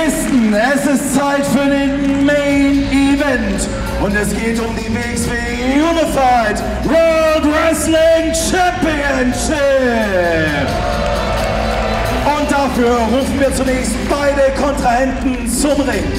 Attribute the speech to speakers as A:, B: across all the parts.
A: Dresden, es ist Zeit für den Main Event und es geht um die wXw Unified World Wrestling Championship. Und dafür rufen wir zunächst beide Kontrahenten zum Ring.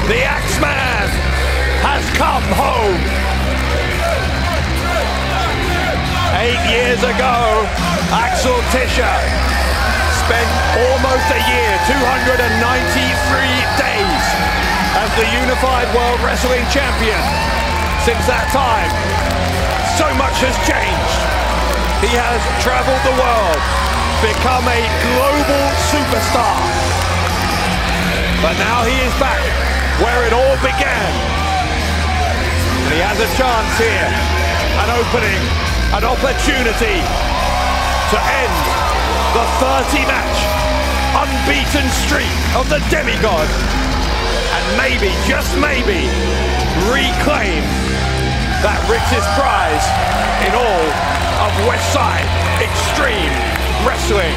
B: The Axeman has come home. 8 years ago, Axel Tischer spent almost a year, 293 days, as the Unified World Wrestling Champion. Since that time, so much has changed. He has traveled the world, become a global superstar. But now he is back where it all began. And he has a chance here, an opening, an opportunity to end the 30-match unbeaten streak of the demigod, and maybe, just maybe, reclaim that richest prize in all of Westside Extreme Wrestling.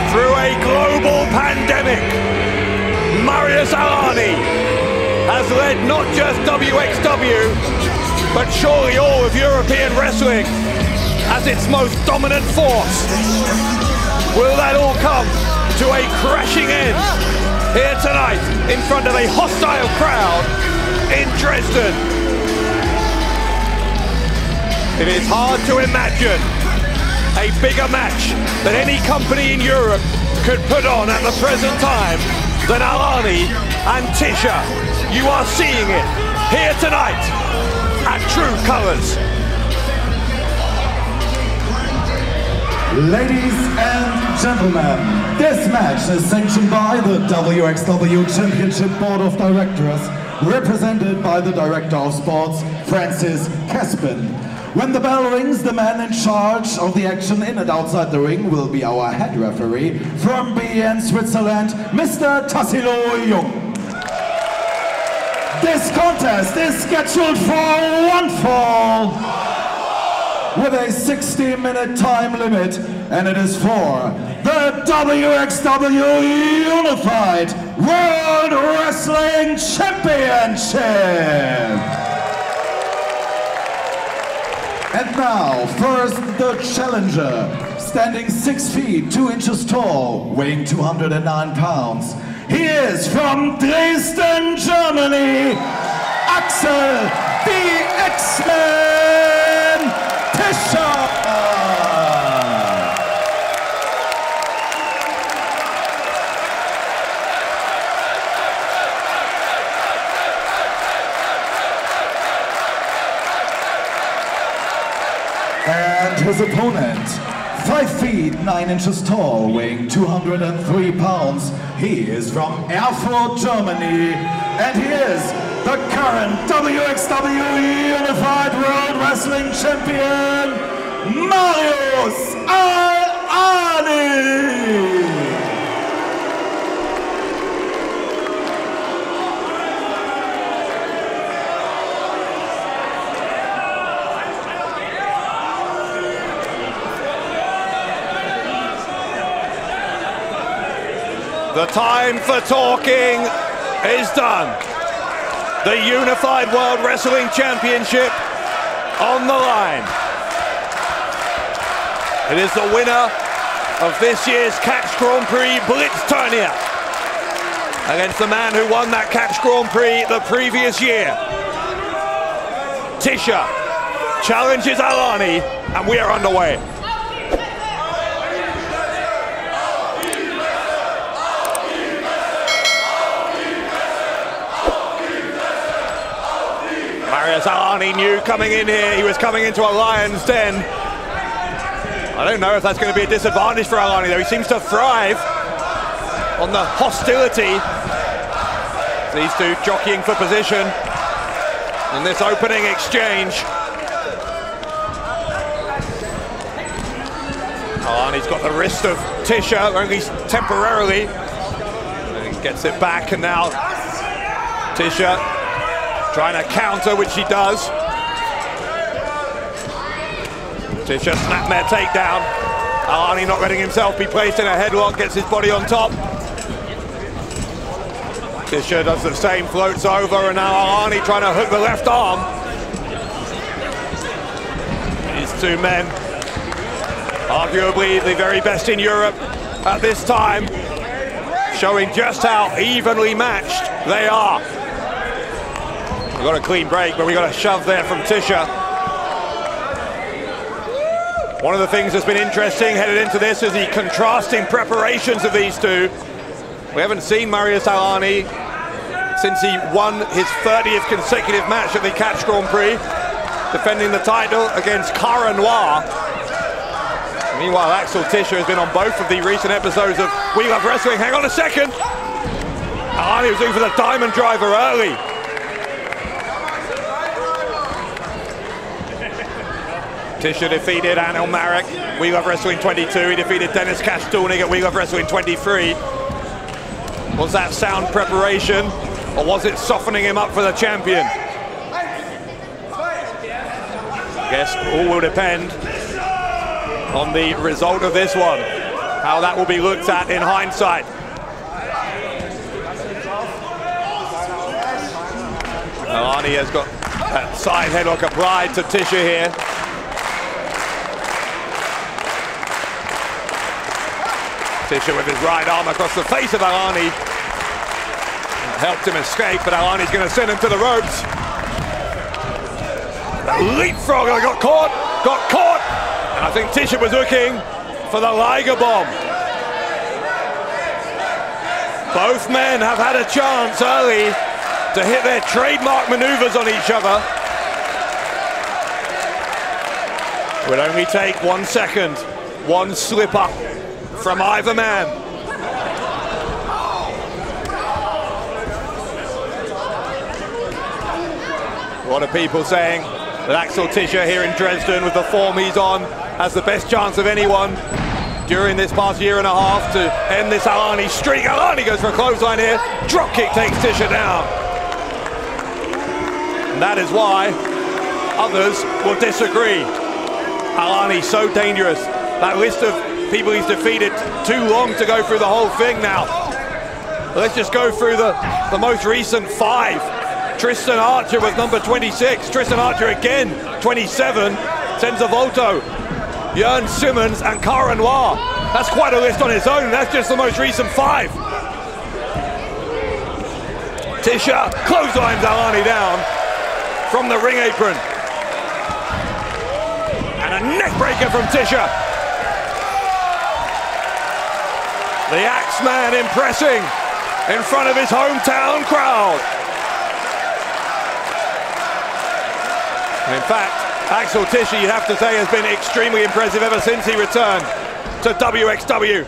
B: Through a global pandemic, Marius Al-Ani has led not just wXw, but surely all of European wrestling as its most dominant force. Will that all come to a crashing end here tonight in front of a hostile crowd in Dresden? It is hard to imagine a bigger match that any company in Europe could put on at the present time than Al-Ani and Tischer. You are seeing it here tonight at true colors.
A: Ladies and gentlemen, this match is sanctioned by the wXw Championship Board of Directors, represented by the Director of Sports, Francis Caspin. When the bell rings, the man in charge of the action in and outside the ring will be our head referee from Bern, Switzerland, Mr. Tassilo Jung. This contest is scheduled for one fall with a 60-minute time limit, and it is for the wXw Unified World Wrestling Championship. And now, first the challenger, standing 6 feet 2 inches tall, weighing 209 pounds. He is from Dresden, Germany, Axel the Axeman Tischer. And his opponent, 5 feet 9 inches tall, weighing 203 pounds. He is from Erfurt, Germany, and he is the current wXw Unified World Wrestling Champion, Marius Al-Ani.
B: The time for talking is done. The Unified World Wrestling Championship on the line. It is the winner of this year's Catch Grand Prix Blitzturnier against the man who won that Catch Grand Prix the previous year. Tischer challenges Al-Ani, and we are underway. Marius Al-Ani knew coming in here, he was coming into a lion's den. I don't know if that's going to be a disadvantage for Al-Ani though. He seems to thrive on the hostility. These two jockeying for position in this opening exchange. Al-Ani's got the wrist of Tischer, only temporarily. And he gets it back, and now Tischer trying to counter, which he does. Tischer snapmare takedown. Al-Ani not letting himself be placed in a headlock, gets his body on top. Tischer does the same, floats over, and now Al-Ani trying to hook the left arm. These two men, arguably the very best in Europe at this time, showing just how evenly matched they are. We got a clean break, but we got a shove there from Tischer. One of the things that's been interesting headed into this is the contrasting preparations of these two. We haven't seen Marius Al-Ani since he won his 30th consecutive match at the Catch Grand Prix, defending the title against Noir. Meanwhile, Axel Tischer has been on both of the recent episodes of We Love Wrestling. Hang on a second. Al-Ani was looking for the diamond driver early. Tischer defeated Anil Marek, We Love Wrestling 22. He defeated Dennis Kastelnik at We Love Wrestling 23. Was that sound preparation, or was it softening him up for the champion? I guess all will depend on the result of this one, how that will be looked at in hindsight. Al-Ani has got that side headlock applied to Tischer here. Tischer with his right arm across the face of Al-Ani. Helped him escape, but Al-Ani's going to send him to the ropes. That leapfrog got caught! And I think Tischer was looking for the Liger bomb. Both men have had a chance early to hit their trademark maneuvers on each other. It would only take 1 second, one slip up from either man. A lot of people saying that Axel Tischer here in Dresden, with the form he's on, has the best chance of anyone during this past year and a half to end this Al-Ani streak. Al-Ani goes for a clothesline here. Dropkick takes Tischer down. And that is why others will disagree. Al-Ani so dangerous. That list of people he's defeated, too long to go through the whole thing now. Let's just go through the most recent 5. Tristan Archer was number 26. Tristan Archer again, 27. Senza Volto, Jörn Simmons, and Noir. That's quite a list on its own. That's just the most recent 5. Tischer clotheslines Al-Ani down from the ring apron. And a neck breaker from Tischer. The Axeman impressing in front of his hometown crowd. In fact, Axel Tischer, you'd have to say, has been extremely impressive ever since he returned to wXw.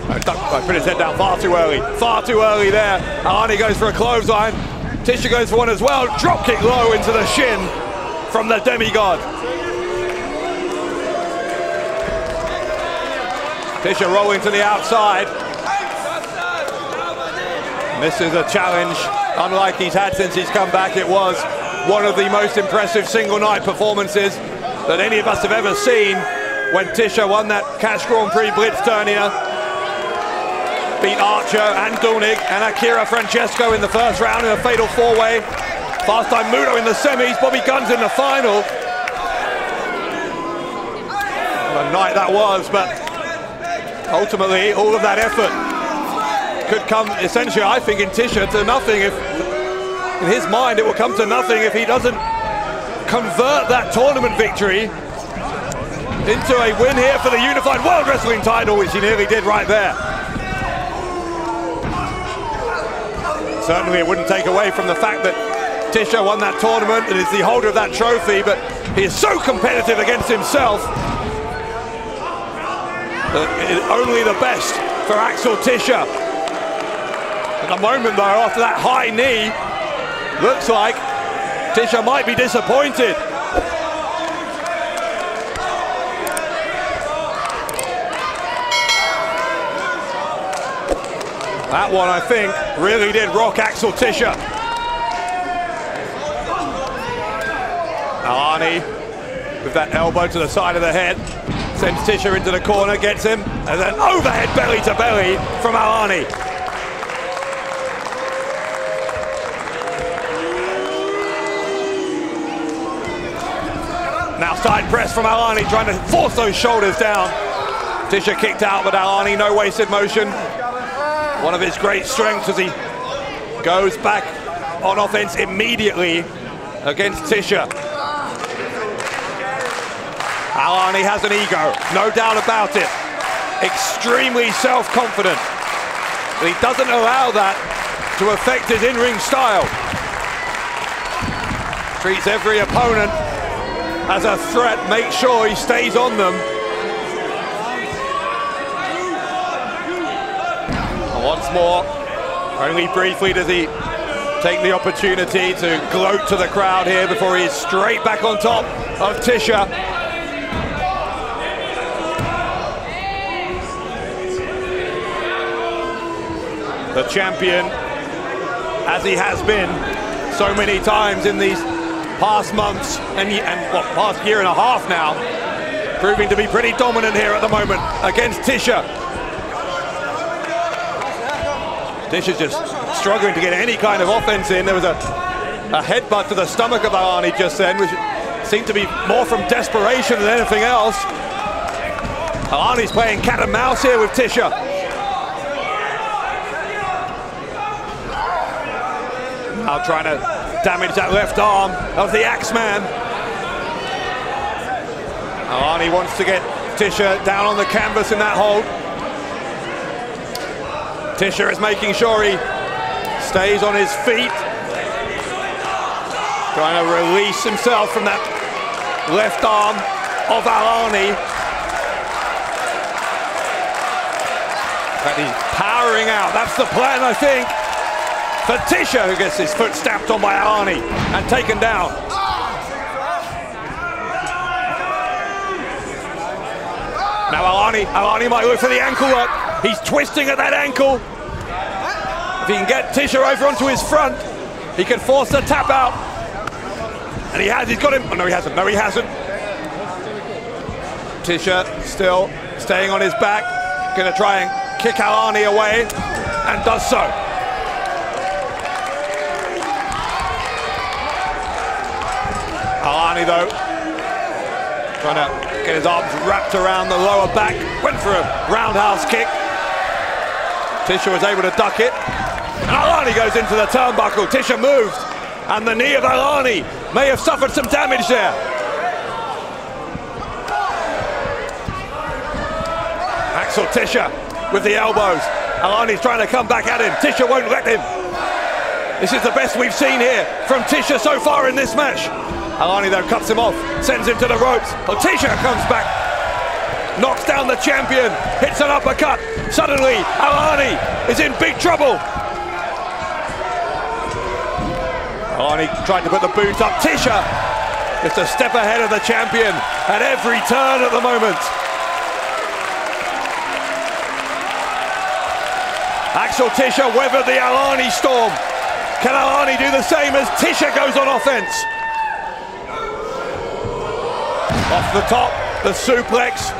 B: I put his head down far too early there. Al-Ani goes for a clothesline. Tischer goes for one as well. Dropkick low into the shin from the demigod. Tischer rolling to the outside. And this is a challenge unlike he's had since he's come back. It was one of the most impressive single night performances that any of us have ever seen when Tischer won that Catch Grand Prix Blitzturnier. beat Archer and Dulnig and Akira Francesco in the first round in a fatal four-way. Fast time Muto in the semis, Bobby Guns in the final. What a night that was, but ultimately all of that effort could come essentially, I think, in Tischer to nothing. If in his mind it will come to nothing if he doesn't convert that tournament victory into a win here for the unified world wrestling title, which he nearly did right there. Certainly it wouldn't take away from the fact that Tischer won that tournament and is the holder of that trophy, but he is so competitive against himself that it is only the best for Axel Tischer. At the moment though, after that high knee, looks like Tischer might be disappointed. That one, I think, really did rock Axel Tischer. Al-Ani with that elbow to the side of the head, sends Tischer into the corner, gets him, and then overhead belly to belly from Al-Ani. Now side press from Al-Ani, trying to force those shoulders down. Tischer kicked out, but Al-Ani, no wasted motion. One of his great strengths as he goes back on offense immediately against Tischer. Al-Ani has an ego, no doubt about it. Extremely self-confident. But he doesn't allow that to affect his in-ring style. Treats every opponent as a threat, makes sure he stays on them. Once more, only briefly does he take the opportunity to gloat to the crowd here before he is straight back on top of Tischer. The champion, as he has been so many times in these past months and past year and a half now, proving to be pretty dominant here at the moment against Tischer. Tischer's just struggling to get any kind of offense in. There was a headbutt to the stomach of Al-Ani just then, which seemed to be more from desperation than anything else. Al-Ani's playing cat and mouse here with Tischer. Now trying to damage that left arm of the Axeman. Al-Ani wants to get Tischer down on the canvas in that hold. Tischer is making sure he stays on his feet. Trying to release himself from that left arm of Al-Ani. But he's powering out. That's the plan, I think, for Tischer, who gets his foot stamped on by Al-Ani and taken down. Now Al-Ani might look for the ankle lock. He's twisting at that ankle. If he can get Tischer over onto his front, he can force the tap out. And he's got him. Oh, no, he hasn't. No, he hasn't. Tischer still staying on his back. Gonna try and kick Al-Ani away, and does so. Al-Ani, though, trying to get his arms wrapped around the lower back. Went for a roundhouse kick. Tischer was able to duck it. And Al-Ani goes into the turnbuckle. Tischer moved. And the knee of Al-Ani may have suffered some damage there. Axel Tischer with the elbows. Al-Ani's trying to come back at him. Tischer won't let him. This is the best we've seen here from Tischer so far in this match. Al-Ani, though, cuts him off, sends him to the ropes. Oh, Tischer comes back, knocks down the champion, hits an uppercut. Suddenly, Al-Ani is in big trouble. Al-Ani tried to put the boot up. Tischer just a step ahead of the champion at every turn at the moment. Axel Tischer weathered the Al-Ani storm. Can Al-Ani do the same as Tischer goes on offense? Off the top, the suplex.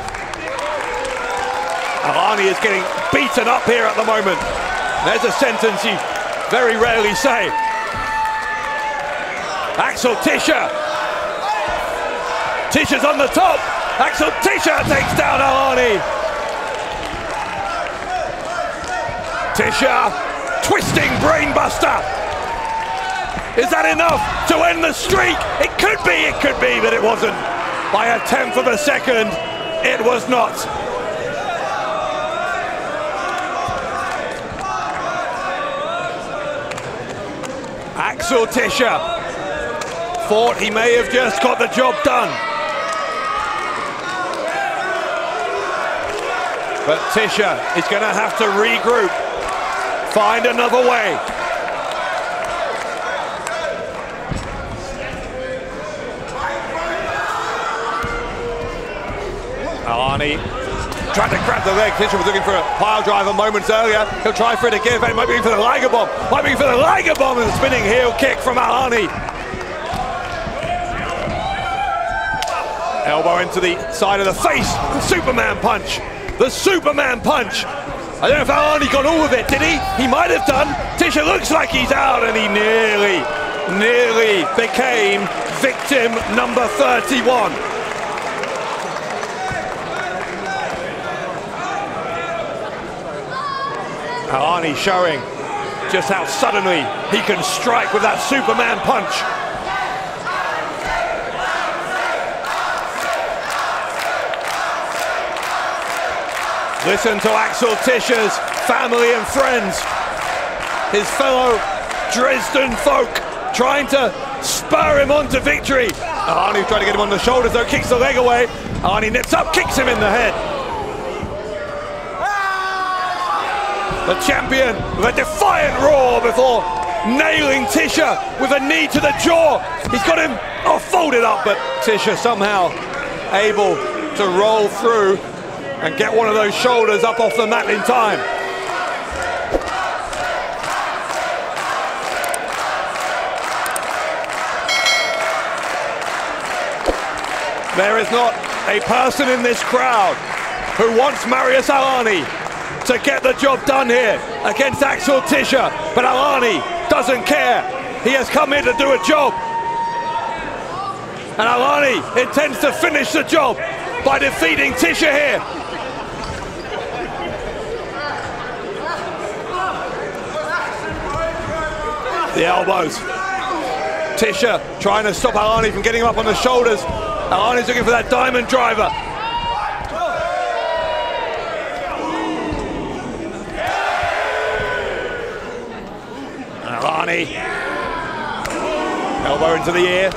B: Al-Ani is getting beaten up here at the moment. There's a sentence you very rarely say. Axel Tischer. Tischer's on the top. Axel Tischer takes down Al-Ani. Tischer, twisting brainbuster. Is that enough to end the streak? It could be, but it wasn't. By a tenth of a second, it was not. Axel Tischer thought he may have just got the job done. But Tischer is going to have to regroup, find another way. Al-Ani tried to grab the leg. Tischer was looking for a pile driver moments earlier. He'll try for it again. It might be for the Liger bomb. Might be for the Liger bomb, and a spinning heel kick from Al-Ani. Elbow into the side of the face. The Superman punch. The Superman punch. I don't know if Al-Ani got all of it, did he? He might have done. Tischer looks like he's out, and he nearly became victim number 31. Al-Ani showing just how suddenly he can strike with that Superman punch. Listen to Axel Tischer's family and friends, his fellow Dresden folk, trying to spur him on to victory. Al-Ani trying to get him on the shoulders, though, kicks the leg away. Al-Ani nips up, kicks him in the head. The champion with a defiant roar before nailing Tischer with a knee to the jaw. He's got him folded up, but Tischer somehow able to roll through and get one of those shoulders up off the mat in time. There is not a person in this crowd who wants Marius Al-Ani to get the job done here against Axel Tischer, but Al-Ani doesn't care. He has come here to do a job, and Al-Ani intends to finish the job by defeating Tischer here. The elbows. Tischer trying to stop Al-Ani from getting him up on the shoulders. Al-Ani's looking for that diamond driver. Al-Ani, elbow into the ear.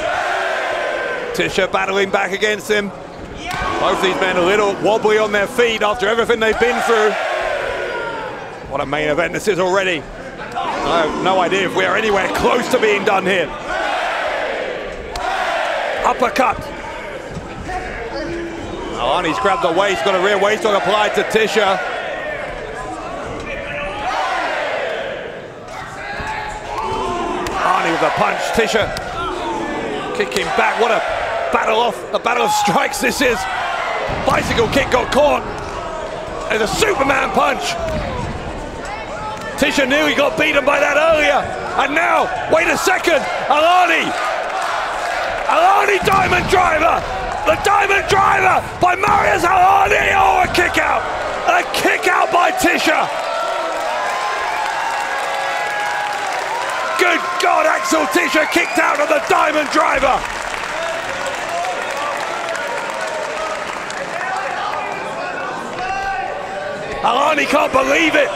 B: Tischer battling back against him. Both these men a little wobbly on their feet after everything they've been through. What a main event this is already. I have no idea if we are anywhere close to being done here. Uppercut. Al-Ani's grabbed the waist, got a rear waist lock applied to Tischer. Al-Ani with a punch, Tischer kicking back. What a battle of strikes this is. Bicycle kick got caught. There's a Superman punch. Tischer nearly got beaten by that earlier. And now, wait a second, Al-Ani diamond driver. The diamond driver by Marius Al-Ani. Oh, a kick out. A kick out by Tischer. Good God, Axel Tischer kicked out of the diamond driver. Al-Ani can't believe it.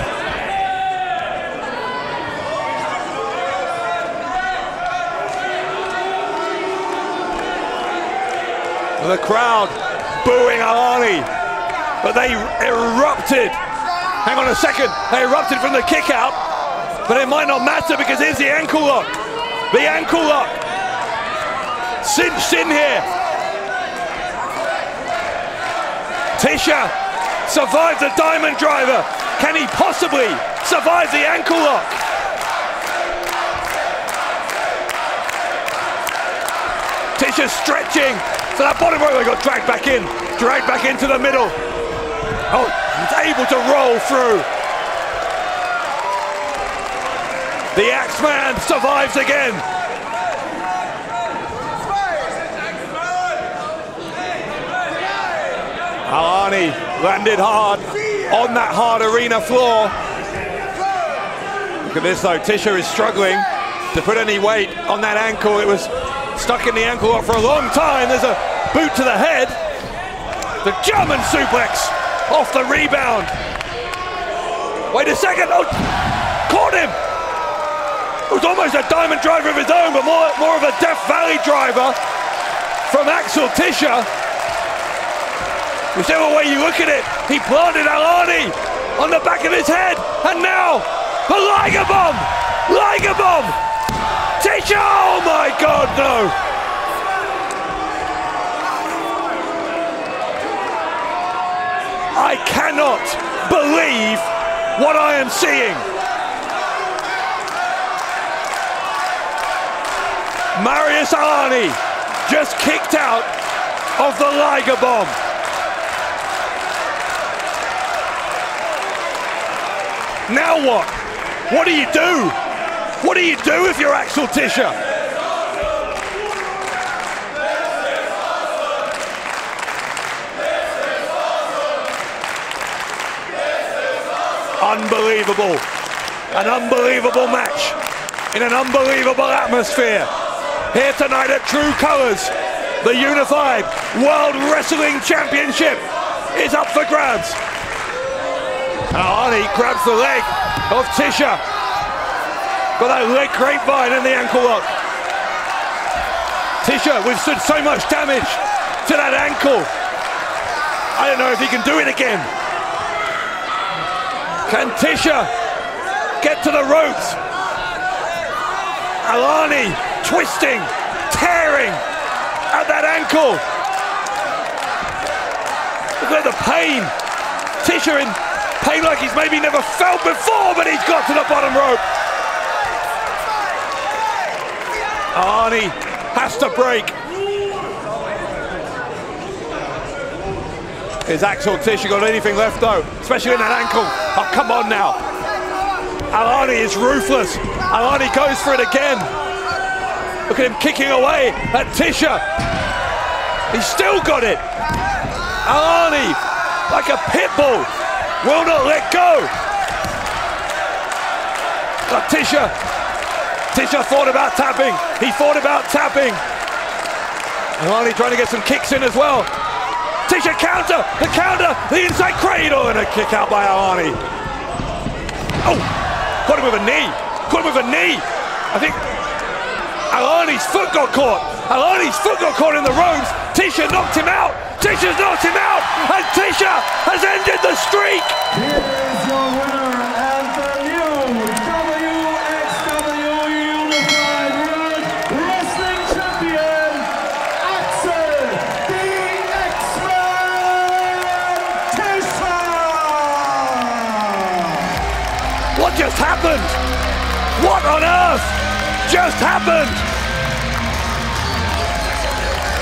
B: The crowd booing Al-Ani, but they erupted. Hang on a second, they erupted from the kick out, but it might not matter because here's the ankle lock. The ankle lock. Cinched in here. Tischer survived the diamond driver. Can he possibly survive the ankle lock? Tischer stretching. So that bottom row got dragged back into the middle. Oh, He's able to roll through. The Axeman survives again. Al-Ani landed hard on that hard arena floor. Look at this though, Tischer is struggling to put any weight on that ankle. It was stuck in the ankle lock for a long time. There's a boot to the head. The German suplex off the rebound. Wait a second, oh, caught him. It was almost a diamond driver of his own, but more of a Death Valley driver from Axel Tischer. Whichever way you look at it, he planted Al-Ani on the back of his head, and now the Liger Bomb! Liger Bomb! Tischer! Oh my God, no! I cannot believe what I am seeing. Marius Al-Ani just kicked out of the Liger Bomb. Now what? What do you do? What do you do if you're Axel Tischer? Unbelievable. An unbelievable match in an unbelievable atmosphere. Here tonight at True Colors, the unified World Wrestling Championship is up for grabs. Al-Ani grabs the leg of Tischer. Got that leg grapevine in the ankle lock. Tischer withstood so much damage to that ankle. I don't know if he can do it again. Can Tischer get to the ropes? Al-Ani twisting, tearing at that ankle. Look at the pain. Tischer in pain like he's maybe never felt before, but he's got to the bottom rope. Al-Ani has to break. Is Axel Tischer got anything left though? Especially in that ankle. Oh, come on now. Al-Ani is ruthless. Al-Ani goes for it again. Look at him kicking away at Tischer. He's still got it. Al-Ani, like a pit bull, will not let go. But Tischer thought about tapping. He thought about tapping. Al-Ani trying to get some kicks in as well. Tischer counter, the inside cradle, and a kick out by Al-Ani. Oh, caught him with a knee. I think Al-Ani's foot got caught. Al-Ani's foot got caught in the ropes. Tischer knocked him out. Tischer's knocked him out, and Tischer has ended the streak.
A: Here is your winner and the new wXw Unified World Wrestling Champion, Axel Tischer.
B: What just happened? What on earth just happened?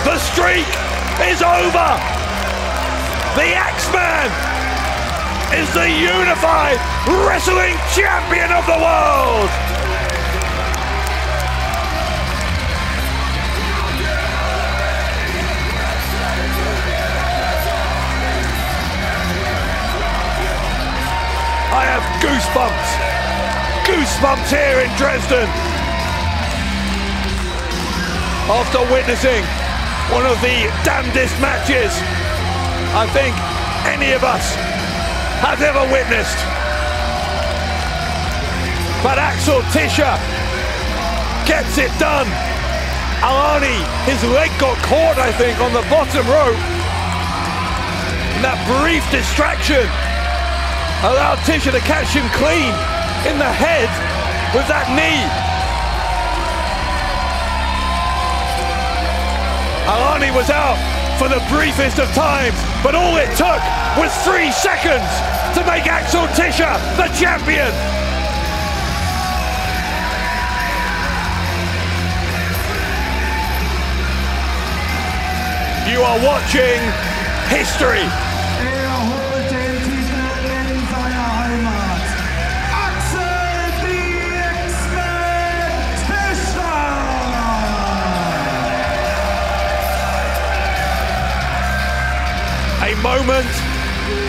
B: The streak is over. The Axeman is the unified wrestling champion of the world. I have goosebumps here in Dresden after witnessing one of the damnedest matches I think any of us has ever witnessed. But Axel Tischer gets it done. Al-Ani, his leg got caught, I think, on the bottom rope. And that brief distraction allowed Tischer to catch him clean in the head with that knee. Al-Ani was out for the briefest of times, but all it took was 3 seconds to make Axel Tischer the champion. You are watching history. moment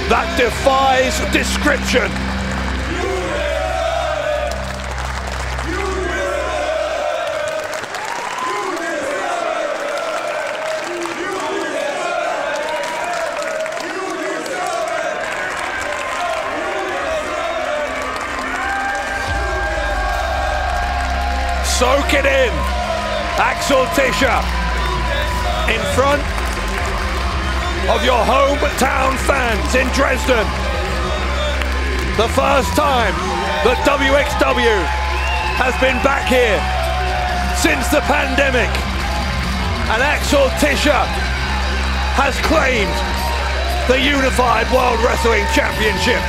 B: that defies description. Soak it in. Axel Tischer in front of your hometown fans in Dresden. The first time that wXw has been back here since the pandemic. And Axel Tischer has claimed the Unified World Wrestling Championship.